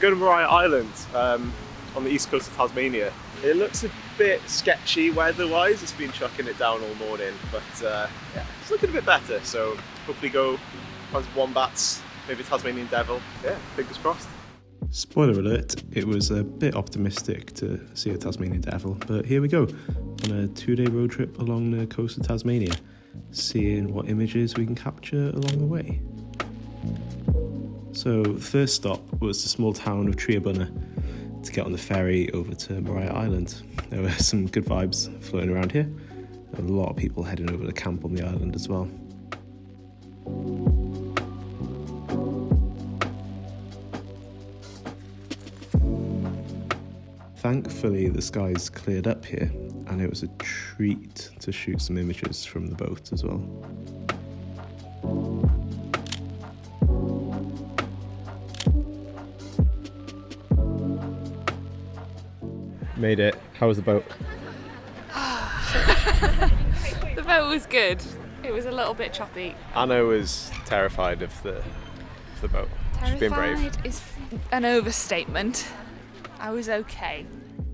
going to Maria Island on the east coast of Tasmania. It looks a bit sketchy weather-wise. It's been chucking it down all morning, but yeah, it's looking a bit better. So hopefully go find some wombats, maybe a Tasmanian devil. Yeah, fingers crossed. Spoiler alert, it was a bit optimistic to see a Tasmanian devil, but here we go on a 2-day road trip along the coast of Tasmania, seeing what images we can capture along the way. So the first stop was the small town of Treebunna to get on the ferry over to Maria Island. There were some good vibes floating around here. There were a lot of people heading over to camp on the island as well. Thankfully the skies cleared up here and it was a treat to shoot some images from the boat as well. Made it. How was the boat? The boat was good. It was a little bit choppy. Anna was terrified of the boat. She's been brave. Terrified is an overstatement. I was okay.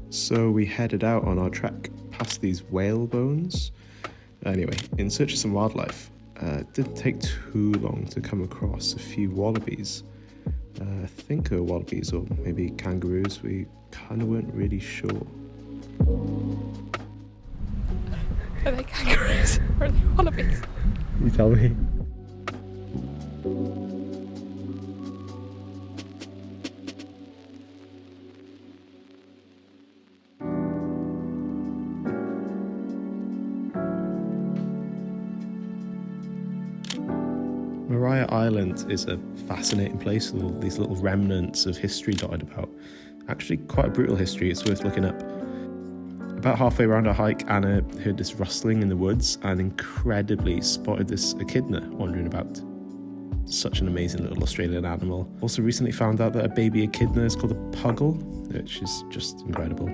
So we headed out on our trek past these whale bones. Anyway, in search of some wildlife. It didn't take too long to come across a few wallabies. I think they were wallabies or maybe kangaroos. We kind of weren't really sure. Are they kangaroos or are they wallabies? You tell me. Maria Island is a fascinating place with all these little remnants of history dotted about. Actually quite a brutal history, it's worth looking up. About halfway around our hike, Anna heard this rustling in the woods and incredibly spotted this echidna wandering about. Such an amazing little Australian animal. Also recently found out that a baby echidna is called a puggle, which is just incredible.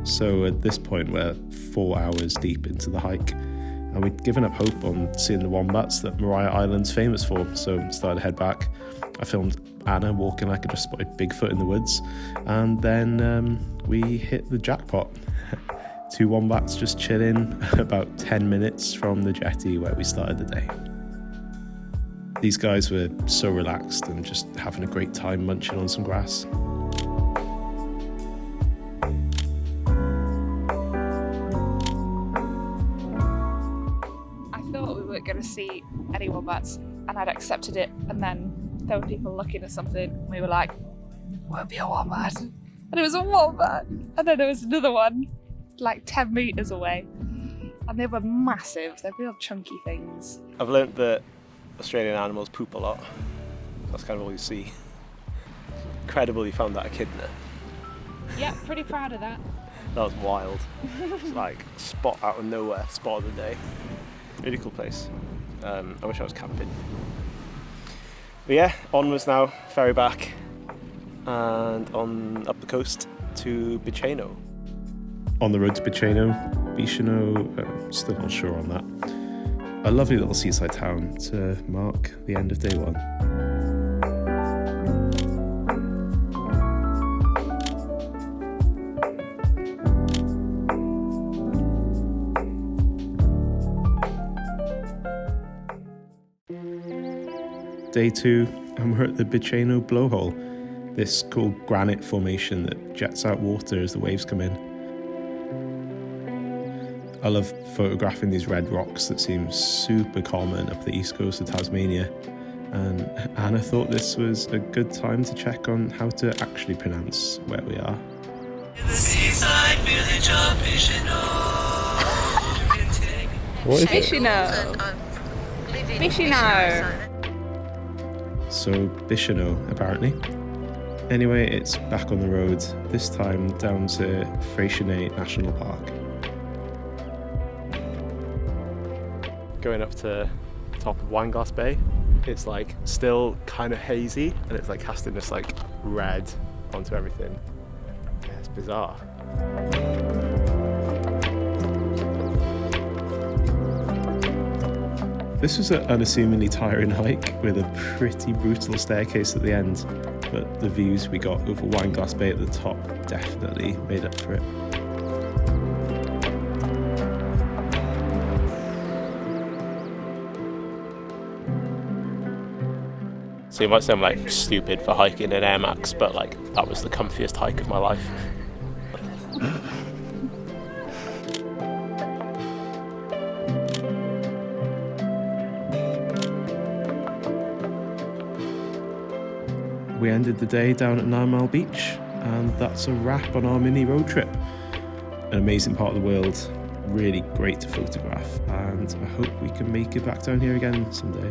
So at this point we're 4 hours deep into the hike and we'd given up hope on seeing the wombats that Maria Island's famous for, so started to head back. I filmed Anna walking like I just spotted Bigfoot in the woods, and then we hit the jackpot. 2 wombats just chilling about 10 minutes from the jetty where we started the day. These guys were so relaxed and just having a great time munching on some grass. Going to see any wombats, and I'd accepted it, and then there were people looking at something and we were like, won't be a wombat, and it was a wombat, and then there was another one like 10 meters away and they were massive. They're real chunky things. I've learnt that Australian animals poop a lot. That's kind of all you see. Incredible you found that echidna. Yeah, pretty proud of that. That was wild. It's like spot out of nowhere, spot of the day. Really cool place. I wish I was camping. But yeah, onwards now, ferry back, and on up the coast to Bicheno. On the road to Bicheno, still not sure on that. A lovely little seaside town to mark the end of day 1. Day 2, and we're at the Bicheno blowhole, this cool granite formation that jets out water as the waves come in. I love photographing these red rocks that seem super common up the east coast of Tasmania, and Anna thought this was a good time to check on how to actually pronounce where we are. In the seaside village of Bicheno. What is it? Bicheno. Bicheno. So Bicheno, apparently. Anyway, it's back on the road, this time down to Freycinet National Park. Going up to the top of Wineglass Bay, it's like still kind of hazy and it's like casting this like red onto everything. Yeah, it's bizarre. This was an unassumingly tiring hike with a pretty brutal staircase at the end, but the views we got over Wineglass Bay at the top definitely made up for it. So you might say I'm like stupid for hiking in Air Max, but like that was the comfiest hike of my life. We ended the day down at 9 Mile Beach, and that's a wrap on our mini road trip. An amazing part of the world, really great to photograph, and I hope we can make it back down here again someday.